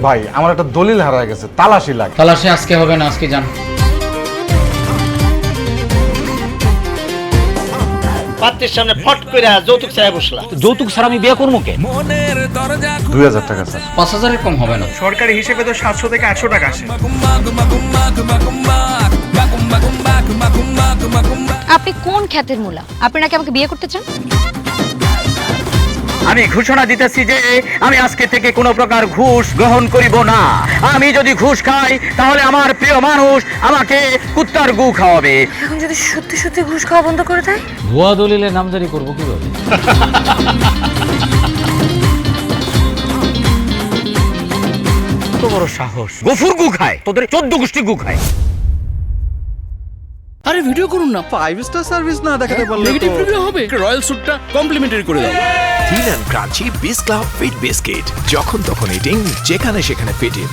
ভাই আমার একটা দলিল হারায় গেছে, তালাশি লাগে। তালাশি আজকে হবে না, আজকে যান। পাত্রের সামনে ফট করে যৌতুক চাই বসলা। যৌতুক ছাড়া আমি বিয়ে করবো কে? 2000 টাকা স্যার। 5000-এর কম হবে না। সরকারি হিসেবে তো 700 থেকে 800 টাকা আসে। আপনি কোন খ্যাতের মূলা? আপনি নাকি আমাকে বিয়ে করতে চান? আমি ঘোষণা দিতেছি যে আমি আজকে থেকে কোনো প্রকার ঘুষ গ্রহণ করিব না। আমি যদি ঘুষ খাই তাহলে আমার প্রিয় মানুষ আমাকে কুত্তার গু খাওয়াবে। এখন যদি সত্যি সত্যি ঘুষ খাওয়া বন্ধ করে দেয়? ভুয়া দলিলে নামজারি করবো কিভাবে? কত বড় সাহস! গফুর গু খায়, তোদের 14 গোষ্ঠী গু খায়। আরে ভিডিও করুন না, 5 স্টার সার্ভিস না দেখাতে পারলে নেগেটিভ রিভিউ হবে। রয়্যাল স্যুটটা কমপ্লিমেন্টারি করে দাও। থিন অ্যান্ড ক্রাঞ্চি বিস ক্লাব ফিট বিস্কিট, যখন তখন ইটিং, যেখানে সেখানে ফিটিং।